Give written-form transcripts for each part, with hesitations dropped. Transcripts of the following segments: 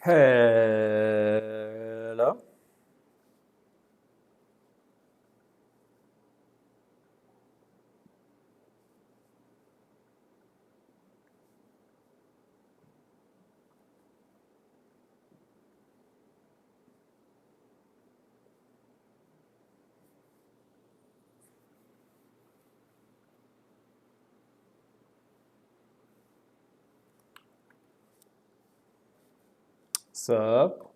Hello. Sup?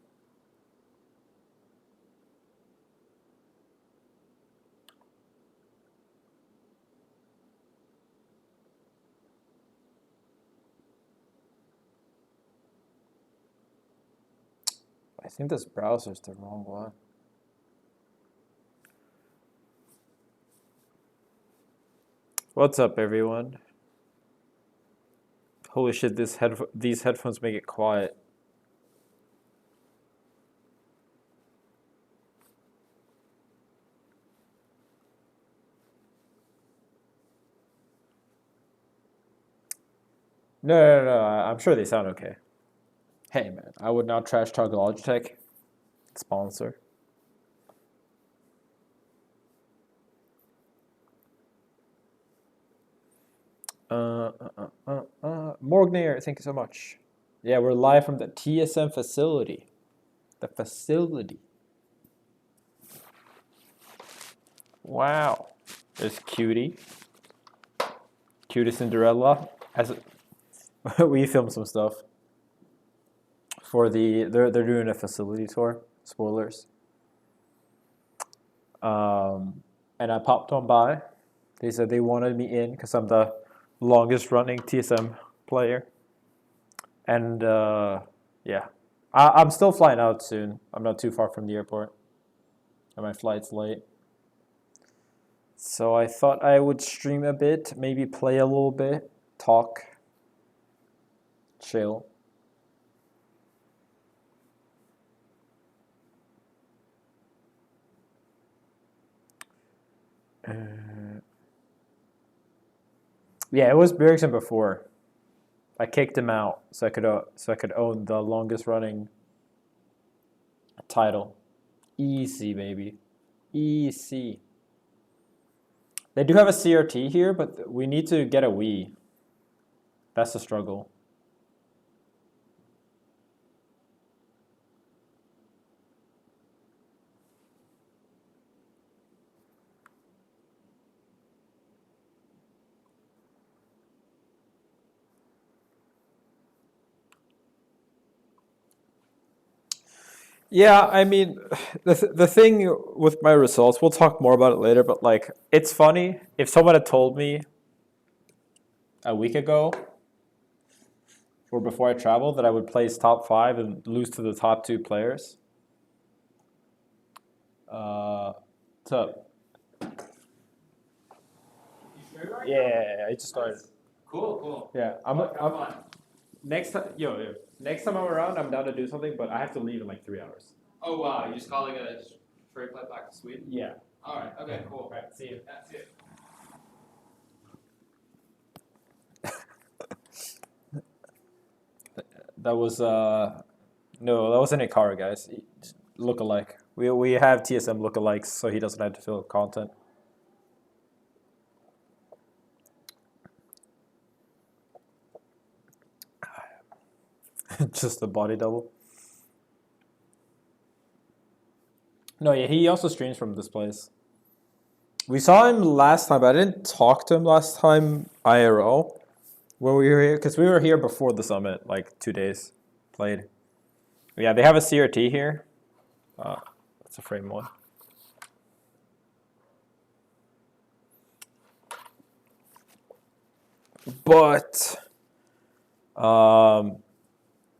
I think this browser's the wrong one. What's up, everyone? Holy shit! These headphones make it quiet. No. I'm sure they sound okay. Hey, man, I would not trash talk Logitech sponsor. Morgnair, thank you so much. Yeah, we're live from the TSM facility. The facility. Wow. There's Cutie. Cutie Cinderella. We filmed some stuff for they're doing a facility tour. Spoilers. And I popped on by. They said they wanted me in because I'm the longest running TSM player. And yeah, I'm still flying out soon. I'm not too far from the airport, and my flight's late. So I thought I would stream a bit, maybe play a little bit, talk, chill. Yeah, it was Bjergsen before. I kicked him out so I could own the longest running title. Easy, baby. Easy. They do have a CRT here, but we need to get a Wii. That's the struggle. Yeah, I mean, the thing with my results, we'll talk more about it later, but like, it's funny if someone had told me a week ago or before I traveled that I would place top five and lose to the top two players. What's up? Yeah, I just started. Cool. Yeah, I'm next time. Next time I'm around, I'm down to do something, but I have to leave in like 3 hours. Oh wow, you just calling it a straight flight back to Sweden? Yeah. All right. Okay. Cool. Right. See you. That's it. That was no, that wasn't a car, guys. Look alike. We have TSM lookalikes, so he doesn't have to fill content. Just a body double. No, yeah, he also streams from this place. We saw him last time, but I didn't talk to him last time IRL when we were here because we were here before the summit, like 2 days. Played. Yeah, they have a CRT here. That's a frame one. But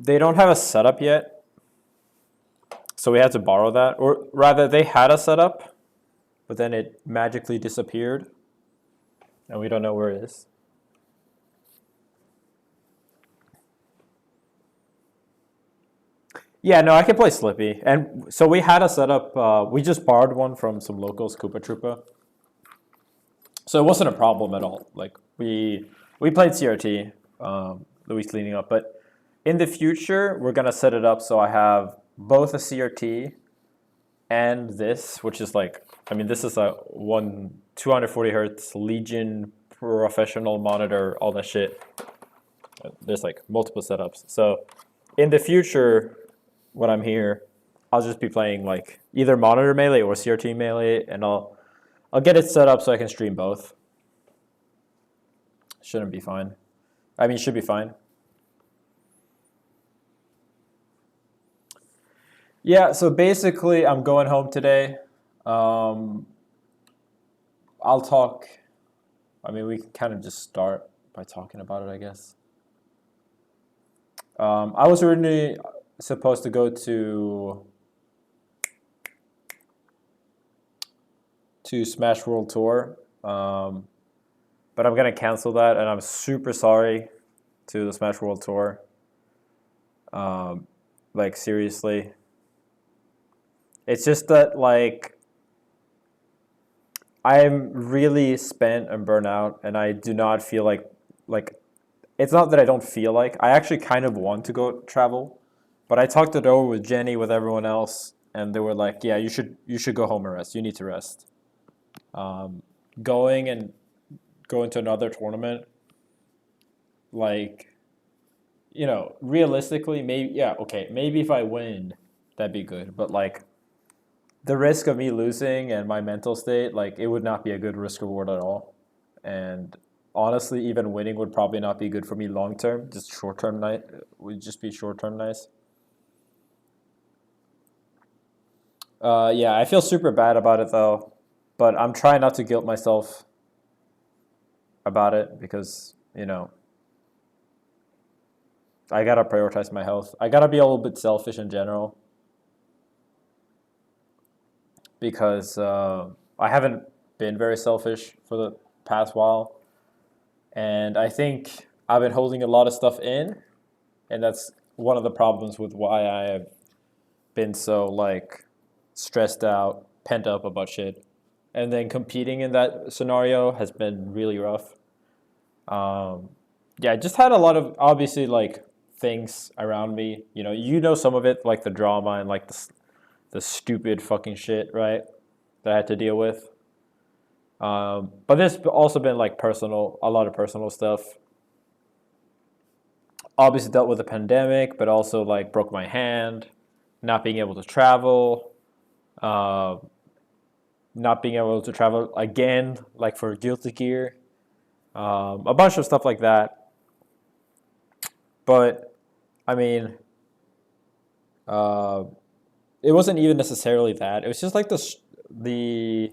they don't have a setup yet, so we had to borrow that. Or rather, they had a setup, but then it magically disappeared, and we don't know where it is. Yeah, no, I can play Slippy. And so we had a setup, we just borrowed one from some locals, Koopa Troopa. So it wasn't a problem at all. Like we played CRT the week leading up, but in the future, we're gonna set it up so I have both a CRT and this, which is like, I mean, this is a 240 hertz Legion professional monitor, all that shit. There's like multiple setups. So in the future, when I'm here, I'll just be playing like either monitor melee or CRT melee, and I'll get it set up so I can stream both. Shouldn't be fine. I mean, should be fine. Yeah, so basically, I'm going home today. I'll talk. I mean, we can kind of just start by talking about it, I guess. I was originally supposed to go to Smash World Tour, but I'm gonna cancel that, and I'm super sorry to the Smash World Tour. Like seriously, it's just that like I'm really spent and burnt out, and I do not feel like it's not that I don't feel like I actually kind of want to go travel, but I talked it over with Jenny, with everyone else, and they were like, "Yeah, you should go home and rest. You need to rest." Going to another tournament, like, realistically, maybe yeah, okay, maybe if I win, that'd be good, but like the risk of me losing and my mental state, like it would not be a good risk reward at all. And honestly, even winning would probably not be good for me long term. Just short term night would just be short term nice. Yeah, I feel super bad about it though, but I'm trying not to guilt myself about it because I gotta prioritize my health. I gotta be a little bit selfish in general because I haven't been very selfish for the past while. And I think I've been holding a lot of stuff in, and that's one of the problems with why I have been so like stressed out, pent up about shit. And then competing in that scenario has been really rough. Yeah, I just had a lot of obviously like things around me. Some of it, like the drama and like the stupid fucking shit, right? That I had to deal with. But there's also been like a lot of personal stuff. Obviously dealt with the pandemic, but also like broke my hand, not being able to travel, uh, not being able to travel again, like for Guilty Gear, a bunch of stuff like that. But I mean, uh, it wasn't even necessarily that. It was just like the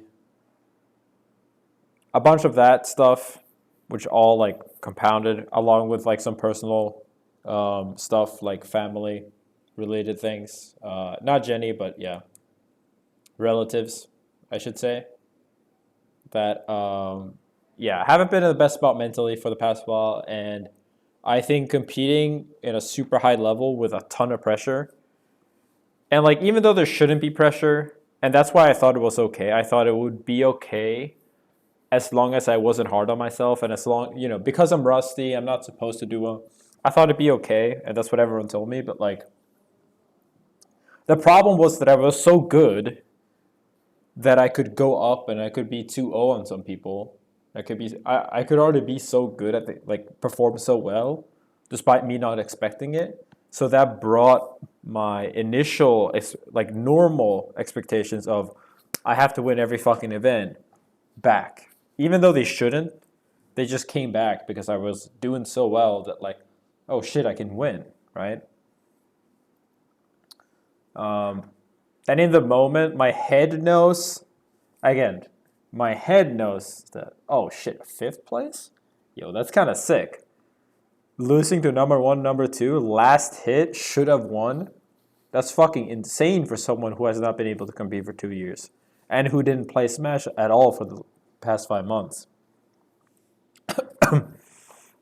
a bunch of that stuff, which all like compounded along with like some personal stuff like family related things. Not Jenny, but yeah, relatives, I should say. That yeah, I haven't been in the best spot mentally for the past while, and I think competing in a super high level with a ton of pressure, and like even though there shouldn't be pressure, and that's why I thought it was okay. I thought it would be okay as long as I wasn't hard on myself, and as long because I'm rusty, I'm not supposed to do well. I thought it'd be okay, and that's what everyone told me. But like, the problem was that I was so good that I could go up and I could be 2-0 on some people. I could already be so good at perform so well, despite me not expecting it. So that brought my initial like normal expectations of I have to win every fucking event back, even though they shouldn't. They just came back because I was doing so well that like, oh shit, I can win, right? And in the moment, my head knows, again, my head knows that, oh shit, fifth place? Yo, that's kind of sick. Losing to number one, number two, last hit, should have won. That's fucking insane for someone who has not been able to compete for 2 years and who didn't play Smash at all for the past 5 months.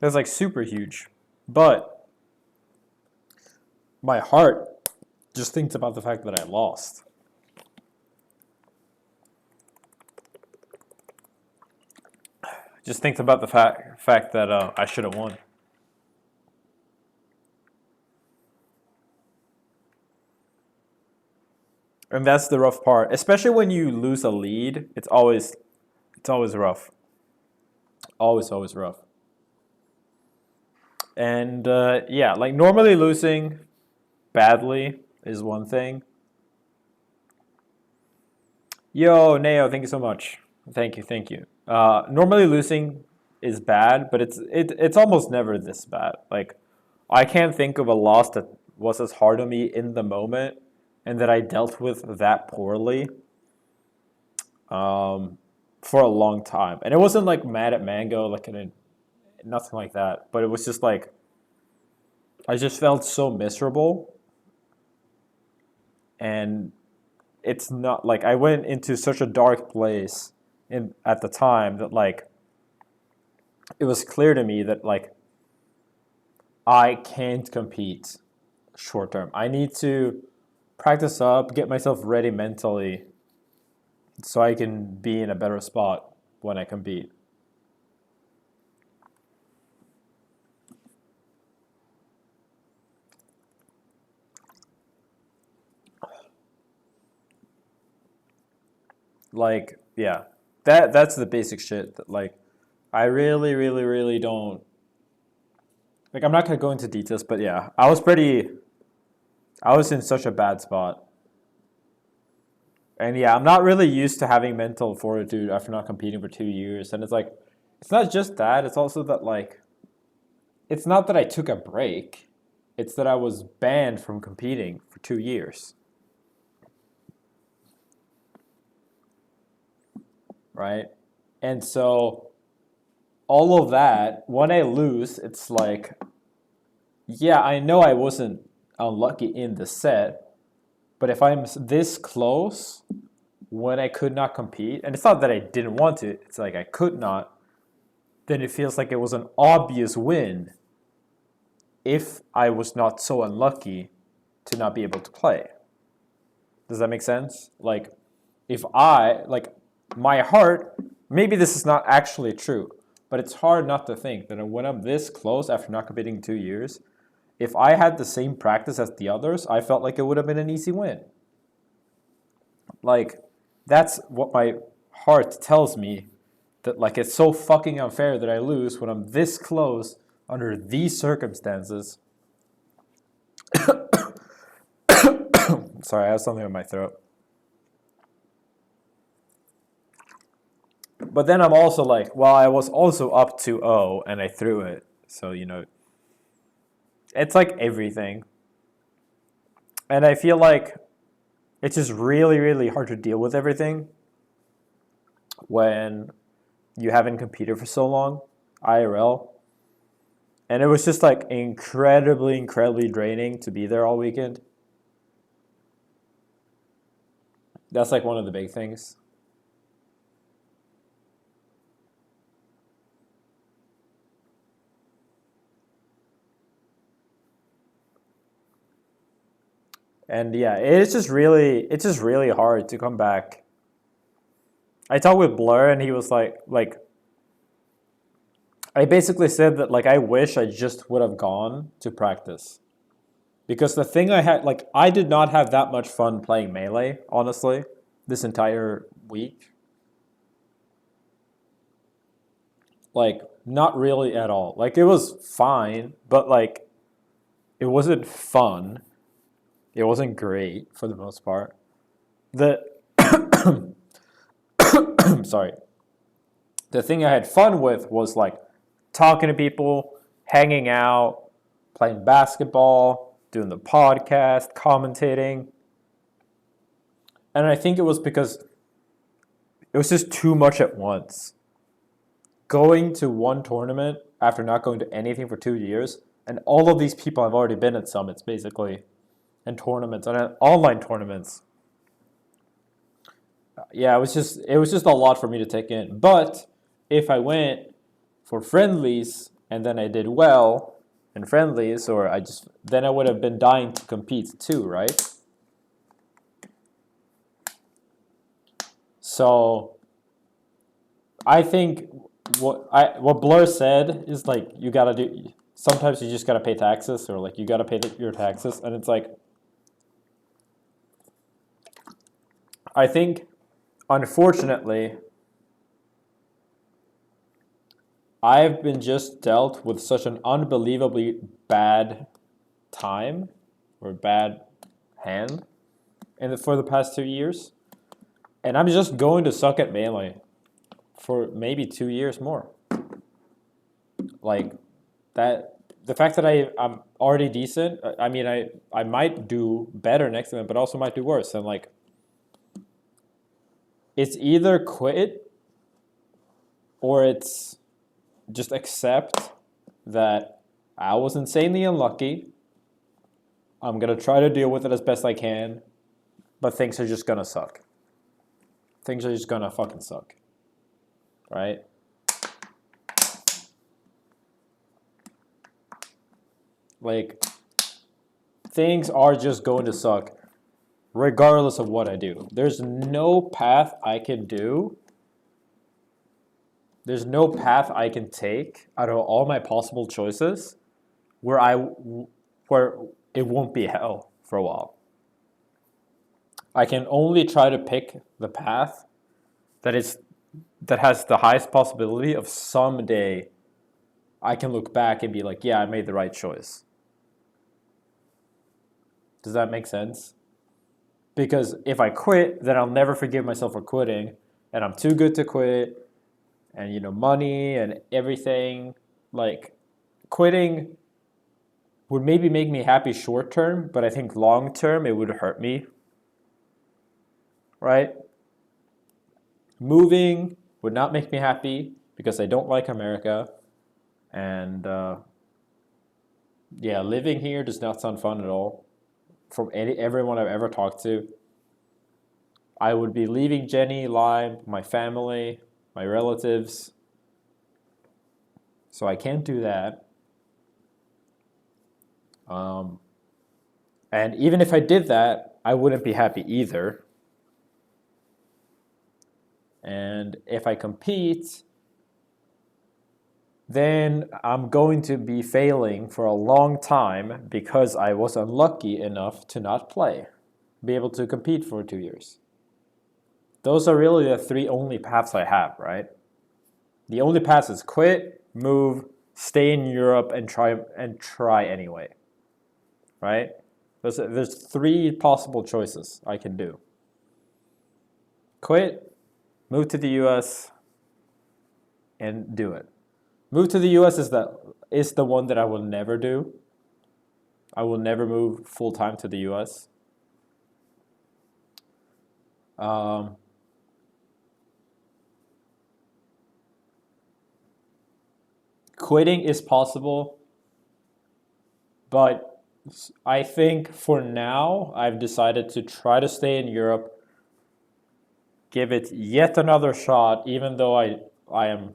That's like super huge. But my heart just thinks about the fact that I lost. Just thinks about the fact that I should have won. And that's the rough part, especially when you lose a lead. It's always rough. Always rough. And yeah, like normally losing badly is one thing. Yo, Neo, thank you so much. Thank you. Normally losing is bad, but it's almost never this bad. Like I can't think of a loss that was as hard on me in the moment and that I dealt with that poorly for a long time. And it wasn't like mad at Mango, like nothing like that. But it was just like I just felt so miserable, and it's not like I went into such a dark place in at the time that like it was clear to me that like I can't compete short term. I need to practice up, get myself ready mentally so I can be in a better spot when I compete. Like, yeah. That's the basic shit that like I really don't like. I'm not gonna go into details, but yeah, I was in such a bad spot. And yeah, I'm not really used to having mental fortitude after not competing for 2 years. And it's like, it's not just that, it's also that, like, it's not that I took a break, it's that I was banned from competing for 2 years. Right? And so, all of that, when I lose, it's like, yeah, I know I wasn't unlucky in the set, but if I'm this close when I could not compete, and it's not that I didn't want to, it's like I could not, then it feels like it was an obvious win if I was not so unlucky to not be able to play. Does that make sense? Like, if like, my heart, maybe this is not actually true, but it's hard not to think that when I'm this close after not competing in 2 years, if I had the same practice as the others, I felt like it would have been an easy win. Like, that's what my heart tells me, that like it's so fucking unfair that I lose when I'm this close under these circumstances. Sorry, I have something in my throat. But then I'm also like, well, I was also up 2-0 and I threw it. So, it's like everything. And I feel like it's just really hard to deal with everything when you haven't competed for so long, IRL. And it was just like incredibly draining to be there all weekend. That's like one of the big things. And yeah, it's just really hard to come back. I talked with Blur and he was like I basically said that like I wish I just would have gone to practice. Because the thing I had, like, I did not have that much fun playing Melee, honestly, this entire week. Like, not really at all. Like, it was fine, but like, it wasn't fun. It wasn't great for the most part. The sorry. The thing I had fun with was like talking to people, hanging out, playing basketball, doing the podcast, commentating. And I think it was because it was just too much at once. Going to one tournament after not going to anything for 2 years, and all of these people have already been at summits basically, and tournaments and online tournaments. Yeah, it was just a lot for me to take in. But if I went for friendlies and then I did well in friendlies, or then I would have been dying to compete too, right? So I think what Blur said is like you gotta do. Sometimes you just gotta pay taxes, or like you gotta pay your taxes, and it's like I think, unfortunately, I've been just dealt with such an unbelievably bad time or bad hand for the past 2 years. And I'm just going to suck at Melee for maybe 2 years more. Like that, the fact that I'm already decent, I mean, I might do better next event, but also might do worse. And like, it's either quit or it's just accept that I was insanely unlucky. I'm going to try to deal with it as best I can, but things are just going to suck. Things are just going to fucking suck. Right? Like, things are just going to suck regardless of what I do. There's no path I can do. There's no path I can take out of all my possible choices where it won't be hell for a while. I can only try to pick the path that has the highest possibility of someday I can look back and be like, yeah, I made the right choice. Does that make sense? Because if I quit, then I'll never forgive myself for quitting, and I'm too good to quit, and money and everything. Like, quitting would maybe make me happy short term, but I think long term it would hurt me. Right? Moving would not make me happy because I don't like America, and yeah, living here does not sound fun at all. From everyone I've ever talked to, I would be leaving Jenny, Lime, my family, my relatives. So I can't do that. And even if I did that, I wouldn't be happy either. And if I compete, then I'm going to be failing for a long time because I was unlucky enough to not play, be able to compete for 2 years. Those are really the three only paths I have, right? The only path is quit, move, stay in Europe, and try anyway, right? There's three possible choices I can do. Quit, move to the US, and do it. Move to the US is the one that I will never do. I will never move full time to the US. Quitting is possible, but I think for now I've decided to try to stay in Europe, give it yet another shot, even though I am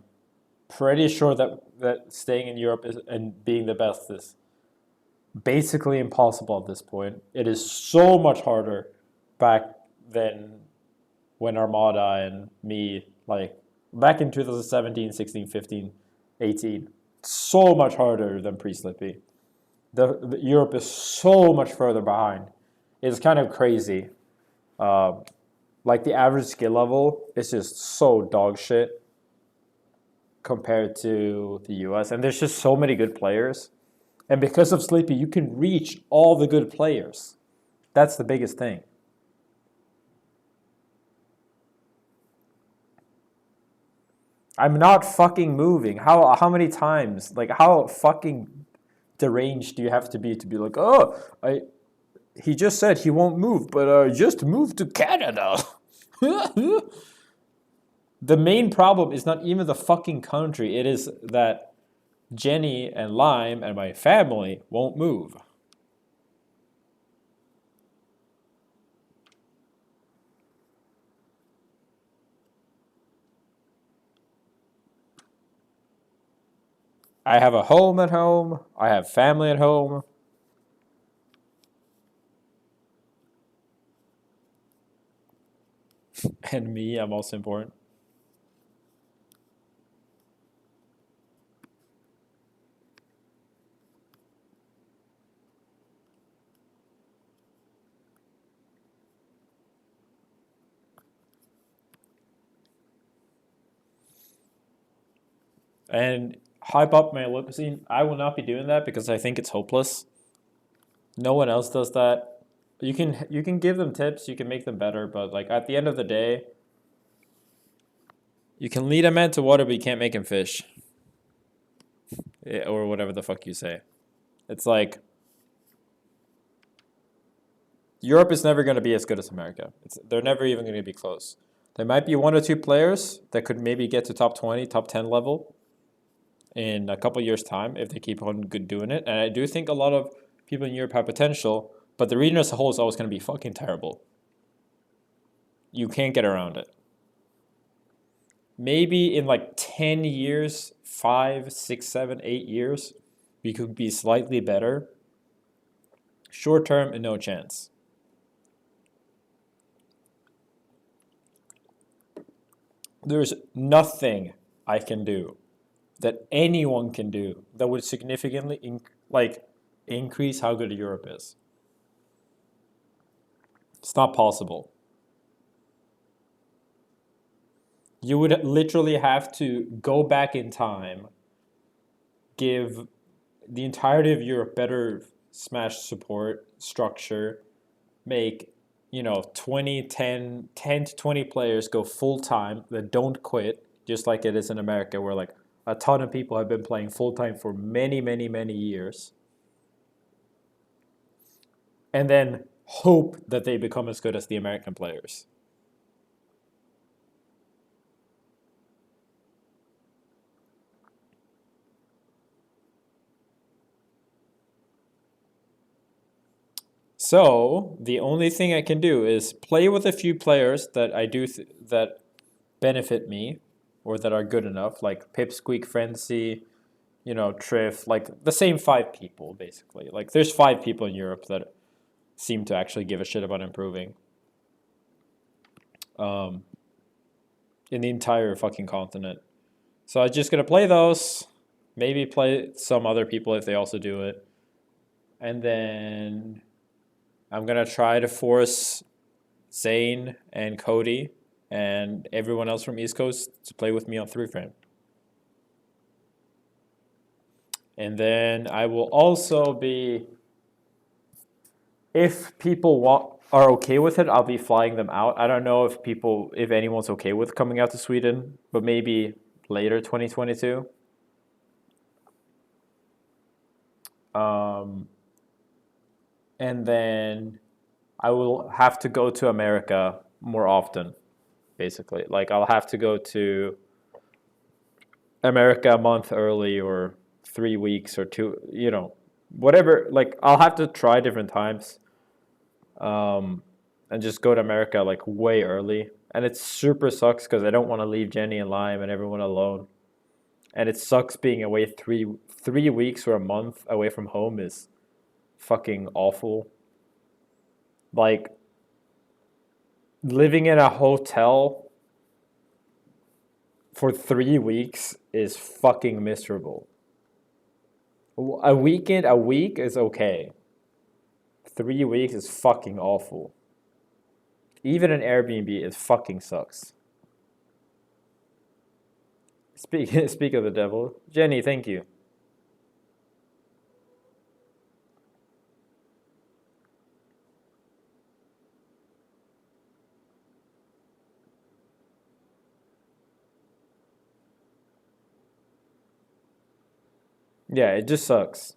pretty sure that staying in Europe and being the best is basically impossible at this point. It is so much harder back than when Armada and me, like back in 2017, 16, 15, 18, so much harder than pre-Slippy. The Europe is so much further behind. It's kind of crazy. Like the average skill level is just so dog shit compared to the US. And there's just so many good players. And because of Sleepy, you can reach all the good players. That's the biggest thing. I'm not fucking moving. How many times? Like, how fucking deranged do you have to be like, oh, he just said he won't move, but just move to Canada. The main problem is not even the fucking country. It is that Jenny and Lime and my family won't move. I have a home at home. I have family at home. And me, I'm also important. and hype up my local scene. I will not be doing that because I think it's hopeless. No one else does that. You can give them tips, you can make them better, but like at the end of the day, you can lead a man to water, but you can't make him fish. Or whatever the fuck you say. It's like Europe is never going to be as good as America. They're never even going to be close. There might be one or two players that could maybe get to top 20, top 10 level in a couple years' time if they keep on good doing it. And I do think a lot of people in Europe have potential, but the region as a whole is always going to be fucking terrible. You can't get around it. Maybe in like 10 years, 5, 6, 7, 8 years, we could be slightly better. Short term, no chance. There's nothing I can do that anyone can do that would significantly increase how good Europe is. It's not possible. You would literally have to go back in time, give the entirety of Europe better Smash support structure, make 20, 10 to 20 players go full time that don't quit, just like it is in America, where like a ton of people have been playing full time for many, many, many years. And then hope that they become as good as the American players. So the only thing I can do is play with a few players that I do that benefit me, or that are good enough, like Pipsqueak, Frenzy, Triff, like the same 5 people basically. Like there's 5 people in Europe that seem to actually give a shit about improving. In the entire fucking continent. So I'm just gonna play those, maybe play some other people if they also do it, and then I'm gonna try to force Zane and Cody and everyone else from East Coast to play with me on 3-frame. And then I will also be, if people are okay with it, I'll be flying them out. I don't know if anyone's okay with coming out to Sweden, but maybe later 2022. And then I will have to go to America more often, basically. Like I'll have to go to America a month early, or 3 weeks or 2, whatever. Like I'll have to try different times, and just go to America like way early. And it super sucks because I don't want to leave Jenny and Lime and everyone alone. And it sucks being away 3 weeks or a month away from home is fucking awful. Like living in a hotel for 3 weeks is fucking miserable. A week is okay. 3 weeks is fucking awful. Even an Airbnb, it fucking sucks. Speak of the devil. Jenny, thank you. Yeah, it just sucks.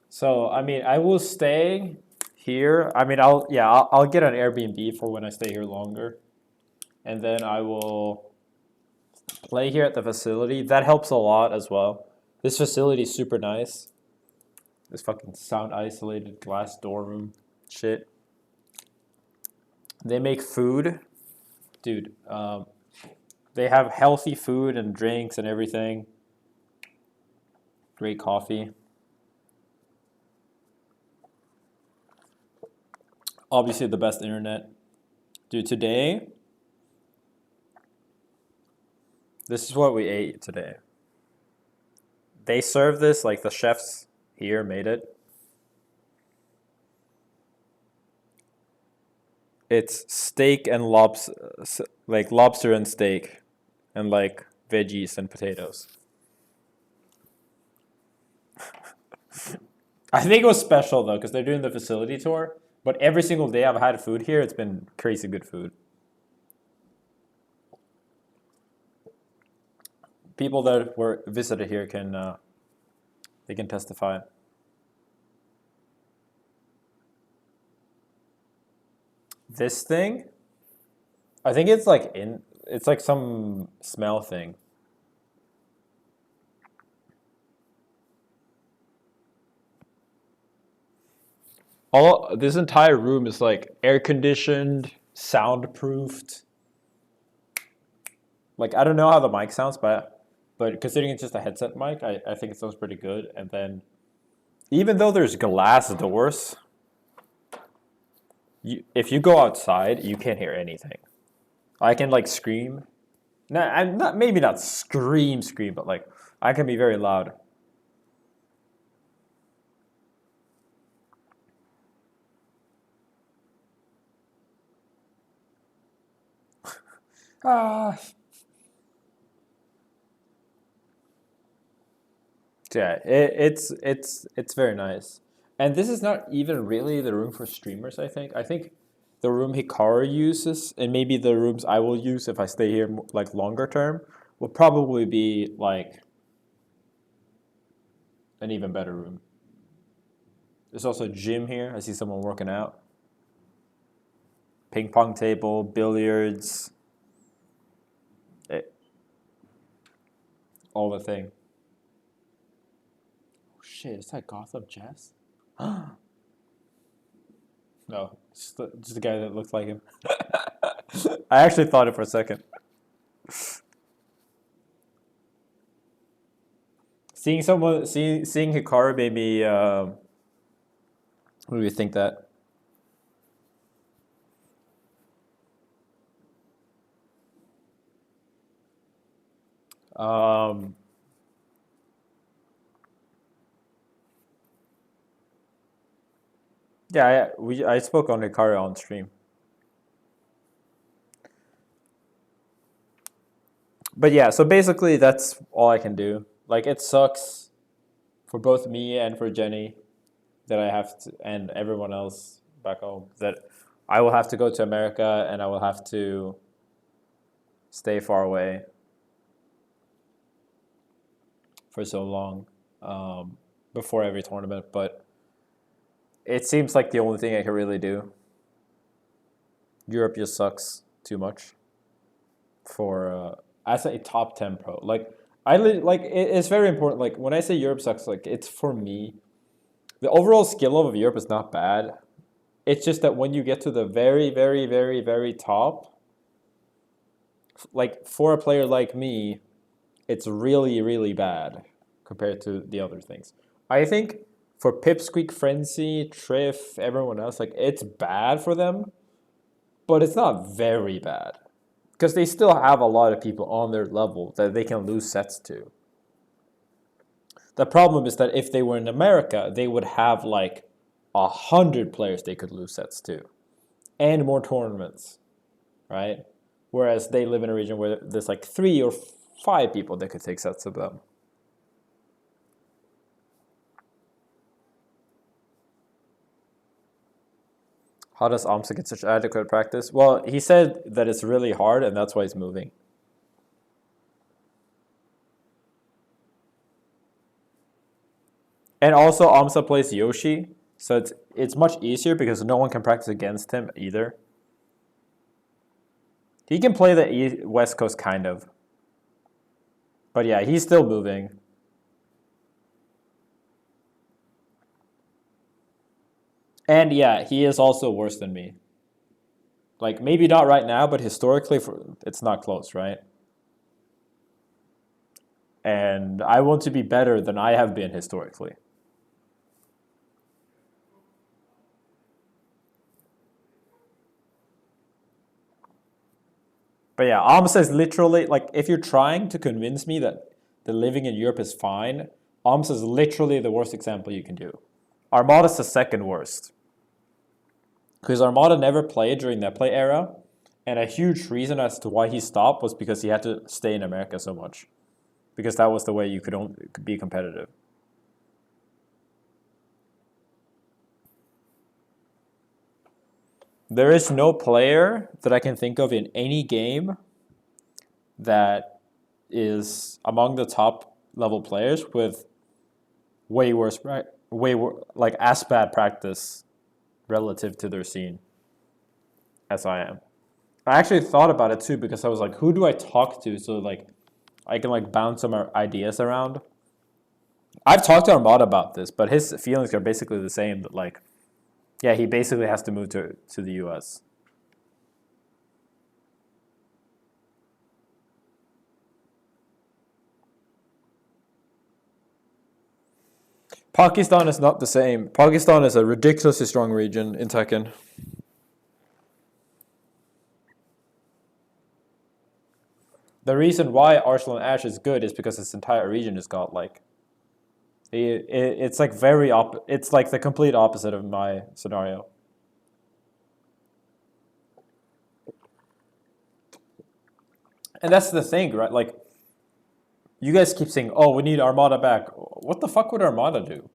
So, I mean, I will stay here. I mean, I'll get an Airbnb for when I stay here longer. And then I will play here at the facility. That helps a lot as well. This facility is super nice. This fucking sound isolated glass dorm shit. They make food. Dude, they have healthy food and drinks and everything. Great coffee. Obviously the best internet. Dude, today, this is what we ate today. They serve this, like the chefs here made it. It's steak and like lobster and steak, and like veggies and potatoes. I think it was special though because they're doing the facility tour. But every single day I've had food here, it's been crazy good food. People that were visited here can they can testify. This thing, I think it's like some smell thing. All this entire room is like air conditioned, soundproofed. Like I don't know how the mic sounds, but considering it's just a headset mic, I think it sounds pretty good. And then even though there's glass doors, if you go outside, you can't hear anything. I can like scream. No, I'm not maybe not scream, but like I can be very loud. Ah. Yeah, it's very nice. And this is not even really the room for streamers, I think. I think the room Hikaru uses, and maybe the rooms I will use if I stay here like longer term, will probably be like an even better room. There's also a gym here. I see someone working out. Ping pong table, billiards, eh, all the thing. Oh shit, is that Gotham Chess? No, just a guy that looks like him. I actually thought it for a second. Seeing Hikaru made me. What do you think that? Um, yeah, I spoke on Hikaru on stream. But yeah, so basically that's all I can do. Like it sucks for both me and for Jenny that I have to, and everyone else back home, that I will have to go to America and I will have to stay far away for so long before every tournament. But it seems like the only thing I can really do. Europe just sucks too much for as a top 10 pro. Like it's very important. Like when I say Europe sucks, like it's for me. The overall skill level of Europe is not bad. It's just that when you get to the very, very, very, very top, like for a player like me, it's really, really bad compared to the other things. I think for Pipsqueak, Frenzy, Triff, everyone else, like it's bad for them, but it's not very bad because they still have a lot of people on their level that they can lose sets to. The problem is that if they were in America, they would have like 100 players they could lose sets to, and more tournaments, right? Whereas they live in a region where there's like 3 or 5 people that could take sets of them. How does Amsa get such adequate practice? Well, he said that it's really hard, and that's why he's moving. And also, Amsa plays Yoshi, so it's much easier because no one can practice against him either. He can play the West Coast kind of. But yeah, he's still moving. And yeah, he is also worse than me. Like maybe not right now, but historically, it's not close, right? And I want to be better than I have been historically. But yeah, Amsa is literally like if you're trying to convince me that the living in Europe is fine, Amsa is literally the worst example you can do. Armada's the second worst. because Armada never played during that play era, and a huge reason as to why he stopped was because he had to stay in America so much, because that was the way you could be competitive. There is no player that I can think of in any game that is among the top level players with way worse, like as bad practice relative to their scene as I am. I actually thought about it too because I was like, who do I talk to so like I can like bounce some ideas around. I've talked to Armada about this, but his feelings are basically the same. That like, yeah, he basically has to move to the U.S. Pakistan is not the same. Pakistan is a ridiculously strong region in Tekken. The reason why Arsenal and Ash is good is because this entire region is godlike. It's like it's like the complete opposite of my scenario. And that's the thing, right? Like, you guys keep saying, "Oh, we need Armada back." What the fuck would Armada do?